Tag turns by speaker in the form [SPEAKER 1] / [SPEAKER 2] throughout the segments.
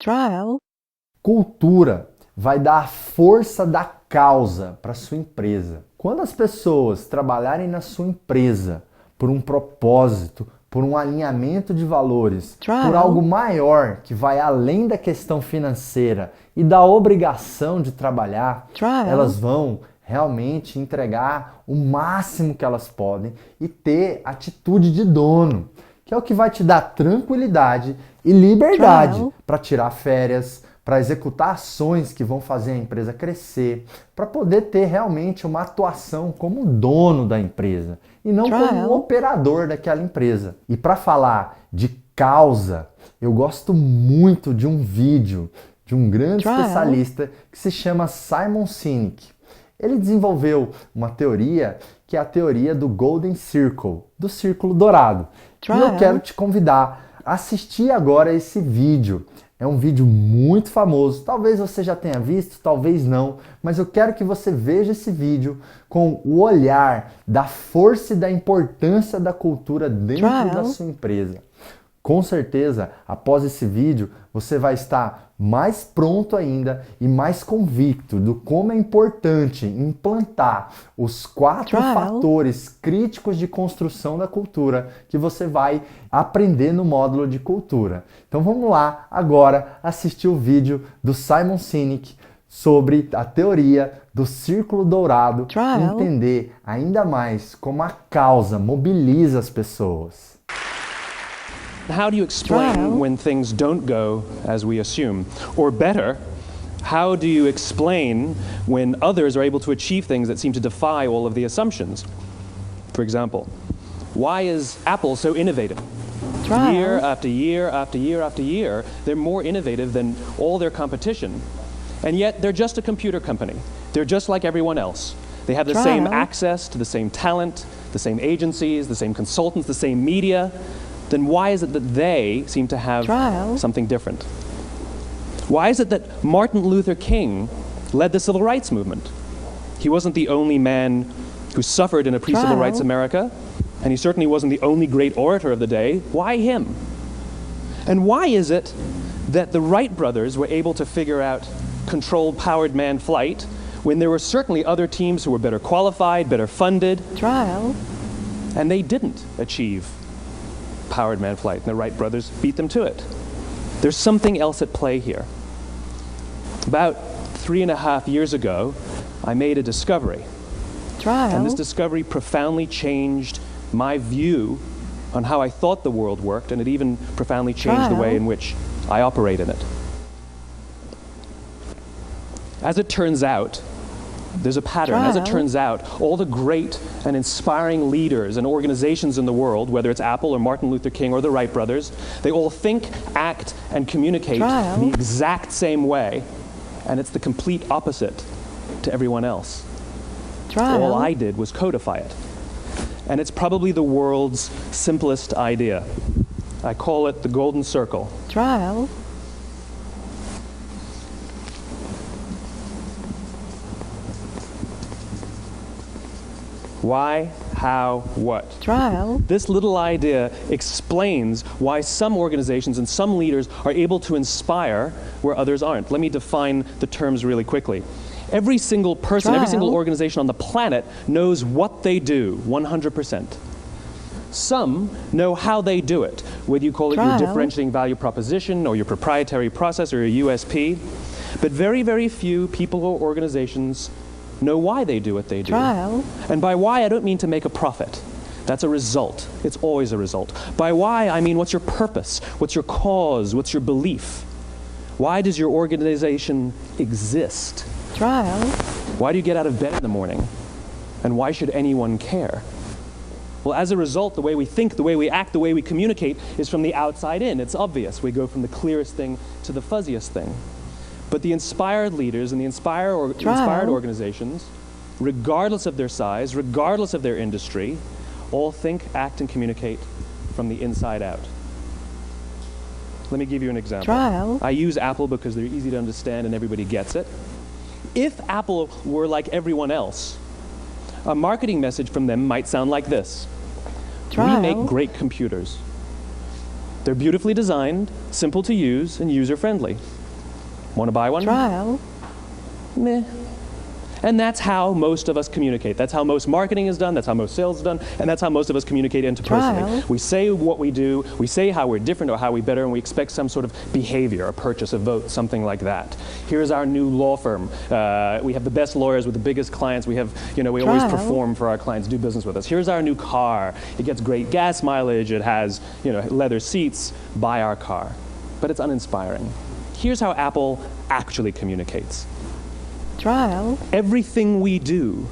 [SPEAKER 1] Trial.
[SPEAKER 2] Cultura vai dar a força da causa para sua empresa. Quando as pessoas trabalharem na sua empresa por um propósito, por um alinhamento de valores, por algo maior que vai além da questão financeira e da obrigação de trabalhar, elas vão realmente entregar o máximo que elas podem e ter atitude de dono, que é o que vai te dar tranquilidade e liberdade para tirar férias, para executar ações que vão fazer a empresa crescer, para poder ter realmente uma atuação como dono da empresa e não como um operador daquela empresa. E para falar de causa, eu gosto muito de um vídeo de um grande especialista que se chama Simon Sinek. Ele desenvolveu uma teoria que é a teoria do Golden Circle, do círculo dourado. E eu quero te convidar a assistir agora esse vídeo. É um vídeo muito famoso, talvez você já tenha visto, talvez não, mas eu quero que você veja esse vídeo com o olhar da força e da importância da cultura dentro da sua empresa. Com certeza, após esse vídeo, você vai estar mais pronto ainda e mais convicto do como é importante implantar os 4 fatores críticos de construção da cultura que você vai aprender no módulo de cultura. Então vamos lá agora assistir o vídeo do Simon Sinek sobre a teoria do círculo dourado e entender ainda mais como a causa mobiliza as pessoas.
[SPEAKER 3] How do you explain when things don't go as we assume? Or better, how do you explain when others are able to achieve things that seem to defy all of the assumptions? For example, why is Apple so innovative? Year after year after year after year, they're more innovative than all their competition. And yet they're just a computer company. They're just like everyone else. They have the same access to the same talent, the same agencies, the same consultants, the same media. Then why is it that they seem to have something different? Why is it that Martin Luther King led the civil rights movement? He wasn't the only man who suffered in a pre-civil rights America, and he certainly wasn't the only great orator of the day. Why him? And why is it that the Wright brothers were able to figure out controlled powered manned flight when there were certainly other teams who were better qualified, better funded, and they didn't achieve powered manned flight, and the Wright brothers beat them to it? There's something else at play here. About 3.5 years ago, I made a discovery. And this discovery profoundly changed my view on how I thought the world worked, and it even profoundly changed the way in which I operate in it. As it turns out, there's a pattern. As it turns out, all the great and inspiring leaders and organizations in the world, whether it's Apple or Martin Luther King or the Wright brothers, they all think, act, and communicate the exact same way, and it's the complete opposite to everyone else. All I did was codify it. And it's probably the world's simplest idea. I call it the golden circle. Why, how, what? This little idea explains why some organizations and some leaders are able to inspire where others aren't. Let me define the terms really quickly. Every single person, every single organization on the planet knows what they do 100%. Some know how they do it, whether you call it your differentiating value proposition or your proprietary process or your USP. But very, very few people or organizations know why they do what they do. And by why, I don't mean to make a profit. That's a result. It's always a result. By why, I mean what's your purpose? What's your cause? What's your belief? Why does your organization exist? Why do you get out of bed in the morning? And why should anyone care? Well, as a result, the way we think, the way we act, the way we communicate is from the outside in. It's obvious. We go from the clearest thing to the fuzziest thing. But the inspired leaders and the inspired organizations, regardless of their size, regardless of their industry, all think, act, and communicate from the inside out. Let me give you an example. I use Apple because they're easy to understand and everybody gets it. If Apple were like everyone else, a marketing message from them might sound like this. We make great computers. They're beautifully designed, simple to use, and user-friendly. Want to buy one?
[SPEAKER 1] Trial.
[SPEAKER 3] Meh. And that's how most of us communicate. That's how most marketing is done, that's how most sales is done, and that's how most of us communicate interpersonally.
[SPEAKER 1] Trial.
[SPEAKER 3] We say what we do, we say how we're different or how we're better, and we expect some sort of behavior, a purchase, a vote, something like that. Here's our new law firm. We have the best lawyers with the biggest clients. We have, we always
[SPEAKER 1] Trial.
[SPEAKER 3] perform for our clients, do business with us. Here's our new car. It gets great gas mileage, it has, leather seats. Buy our car. But it's uninspiring. Here's how Apple actually communicates.
[SPEAKER 1] Trial.
[SPEAKER 3] Everything we do,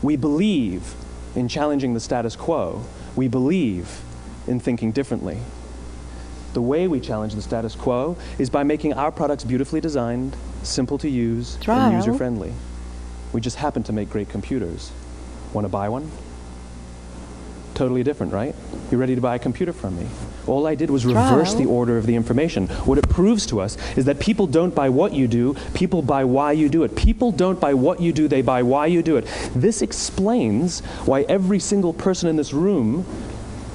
[SPEAKER 3] we believe in challenging the status quo. We believe in thinking differently. The way we challenge the status quo is by making our products beautifully designed, simple to use,
[SPEAKER 1] Trial.
[SPEAKER 3] and user-friendly. We just happen to make great computers. Want to buy one? Totally different, right? You're ready to buy a computer from me. All I did was reverse
[SPEAKER 1] Trial.
[SPEAKER 3] the order of the information. What it proves to us is that people don't buy what you do, people buy why you do it. People don't buy what you do, they buy why you do it. This explains why every single person in this room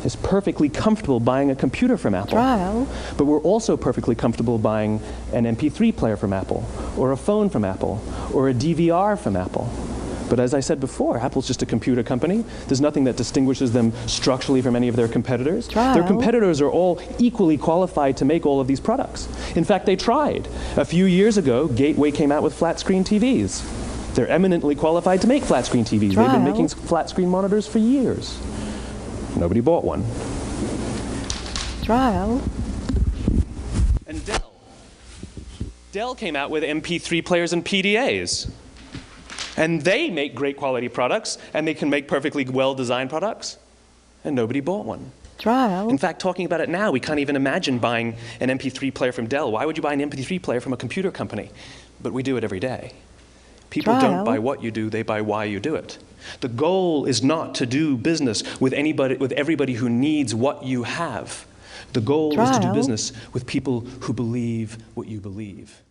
[SPEAKER 3] is perfectly comfortable buying a computer from Apple.
[SPEAKER 1] Trial.
[SPEAKER 3] But we're also perfectly comfortable buying an MP3 player from Apple, or a phone from Apple, or a DVR from Apple. But as I said before, Apple's just a computer company. There's nothing that distinguishes them structurally from any of their competitors.
[SPEAKER 1] Trial.
[SPEAKER 3] Their competitors are all equally qualified to make all of these products. In fact, they tried. A few years ago, Gateway came out with flat-screen TVs. They're eminently qualified to make flat-screen TVs.
[SPEAKER 1] Trial.
[SPEAKER 3] They've been making flat-screen monitors for years. Nobody bought one.
[SPEAKER 1] Trial.
[SPEAKER 3] And Dell. Dell came out with MP3 players and PDAs. And they make great quality products, and they can make perfectly well-designed products, and nobody bought one.
[SPEAKER 1] Trial.
[SPEAKER 3] In fact, talking about it now, we can't even imagine buying an MP3 player from Dell. Why would you buy an MP3 player from a computer company? But we do it every day. People
[SPEAKER 1] Trial.
[SPEAKER 3] don't buy what you do, they buy why you do it. The goal is not to do business with everybody who needs what you have. The goal is to do
[SPEAKER 1] Trial.
[SPEAKER 3] business with people who believe what you believe.